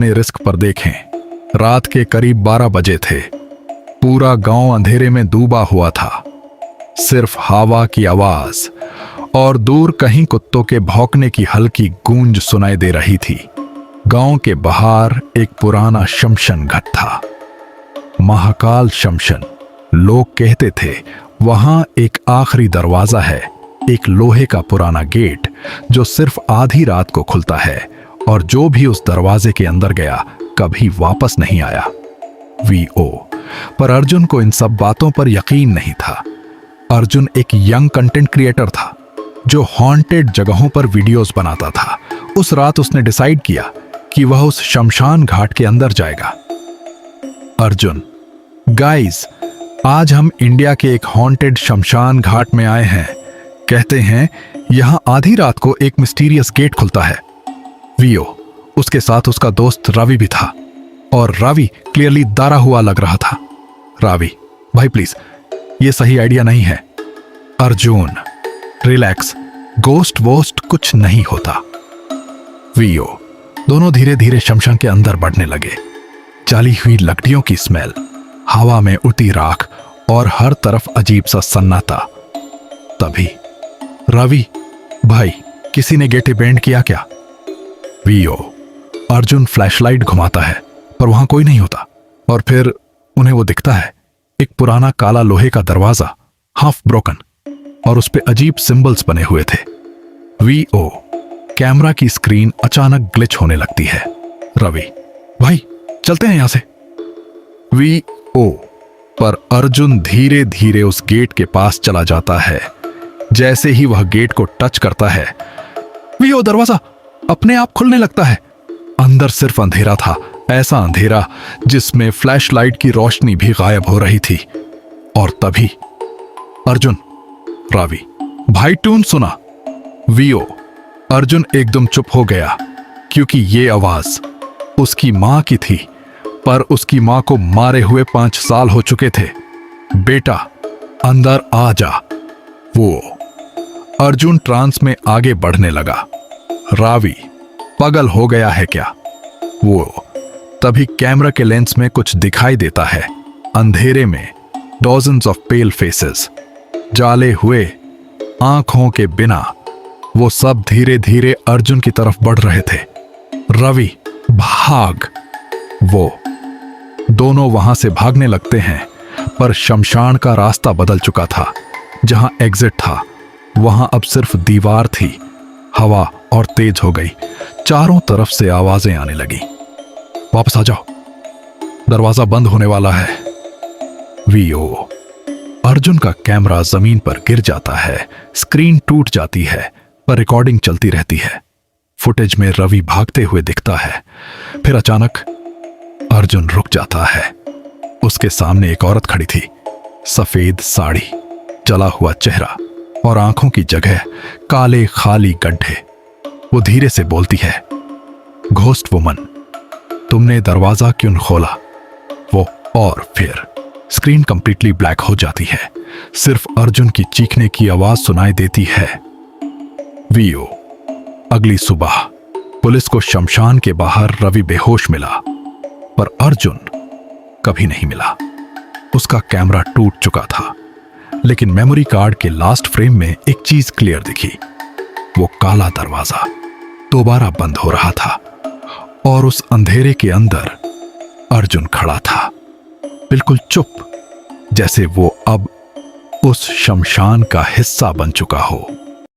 ने रिस्क पर देखें। रात के करीब 12 बजे थे। पूरा गांव अंधेरे में डूबा हुआ था। सिर्फ हवा की आवाज और दूर कहीं कुत्तों के भौंकने की हल्की गूंज सुनाई दे रही थी। गांव के बाहर एक पुराना शमशान घाट था, महाकाल शमशान। लोग कहते थे वहां एक आखिरी दरवाजा है, एक लोहे का पुराना गेट जो सिर्फ आधी रात को खुलता है, और जो भी उस दरवाजे के अंदर गया कभी वापस नहीं आया। वीओ पर अर्जुन को इन सब बातों पर यकीन नहीं था। अर्जुन एक यंग कंटेंट क्रिएटर था जो हॉन्टेड जगहों पर वीडियोस बनाता था। उस रात उसने डिसाइड किया कि वह उस शमशान घाट के अंदर जाएगा। अर्जुन, गाइस, आज हम इंडिया के एक हॉन्टेड शमशान घाट में आए हैं। कहते हैं यहां आधी रात को एक मिस्टीरियस गेट खुलता है। वीओ, उसके साथ उसका दोस्त रवि भी था, और रवि क्लियरली डरा हुआ लग रहा था। रवि, भाई प्लीज, ये सही आइडिया नहीं है। अर्जुन, रिलैक्स, गोस्ट वोस्ट कुछ नहीं होता। वीओ, दोनों धीरे धीरे शमशान के अंदर बढ़ने लगे। जली हुई लकड़ियों की स्मेल, हवा में उड़ती राख और हर तरफ अजीब सा सन्नाटा। तभी, रवि भाई, किसी ने गेट बेंड किया क्या? वीओ, अर्जुन फ्लैशलाइट घुमाता है पर वहां कोई नहीं होता, और फिर उन्हें वो दिखता है, एक पुराना काला लोहे का दरवाजा, हाफ ब्रोकन, और उस पे अजीब सिंबल्स बने हुए थे। वीओ, कैमरा की स्क्रीन अचानक ग्लिच होने लगती है। रवि, भाई चलते हैं यहां से। वीओ, पर अर्जुन धीरे धीरे उस गेट के पास चला जाता है। जैसे ही वह गेट को टच करता है, वीओ, दरवाजा अपने आप खुलने लगता है। अंदर सिर्फ अंधेरा था, ऐसा अंधेरा जिसमें फ्लैशलाइट की रोशनी भी गायब हो रही थी। और तभी अर्जुन, रवि, भाई ट्यून सुना। वीओ, अर्जुन एकदम चुप हो गया, क्योंकि ये आवाज उसकी मां की थी, पर उसकी मां को मारे हुए 5 साल हो चुके थे। बेटा, अंदर आ जा। वो अर्जुन ट्रांस में आगे बढ़ने लगा। रावी, पागल हो गया है क्या? वो तभी कैमरा के लेंस में कुछ दिखाई देता है। अंधेरे में डॉजन्स ऑफ पेल फेसेस, जाले हुए आंखों के बिना, वो सब धीरे धीरे अर्जुन की तरफ बढ़ रहे थे। रवि, भाग! वो दोनों वहां से भागने लगते हैं, पर शमशान का रास्ता बदल चुका था। जहां एग्जिट था वहां अब सिर्फ दीवार थी। हवा और तेज हो गई, चारों तरफ से आवाजें आने लगी। वापस आ जाओ, दरवाजा बंद होने वाला है। वीओ, अर्जुन का कैमरा जमीन पर गिर जाता है, स्क्रीन टूट जाती है, पर रिकॉर्डिंग चलती रहती है। फुटेज में रवि भागते हुए दिखता है। फिर अचानक अर्जुन रुक जाता है। उसके सामने एक औरत खड़ी थी, सफेद साड़ी, जला हुआ चेहरा और आंखों की जगह काले खाली गड्ढे। वो धीरे से बोलती है, घोस्ट वुमन, तुमने दरवाजा क्यों खोला? वो और फिर स्क्रीन कंप्लीटली ब्लैक हो जाती है। सिर्फ अर्जुन की चीखने की आवाज सुनाई देती है। वीओ, अगली सुबह पुलिस को शमशान के बाहर रवि बेहोश मिला, पर अर्जुन कभी नहीं मिला। उसका कैमरा टूट चुका था, लेकिन मेमोरी कार्ड के लास्ट फ्रेम में एक चीज क्लियर दिखी। वो काला दरवाजा दोबारा बंद हो रहा था, और उस अंधेरे के अंदर अर्जुन खड़ा था, बिल्कुल चुप, जैसे वो अब उस शमशान का हिस्सा बन चुका हो।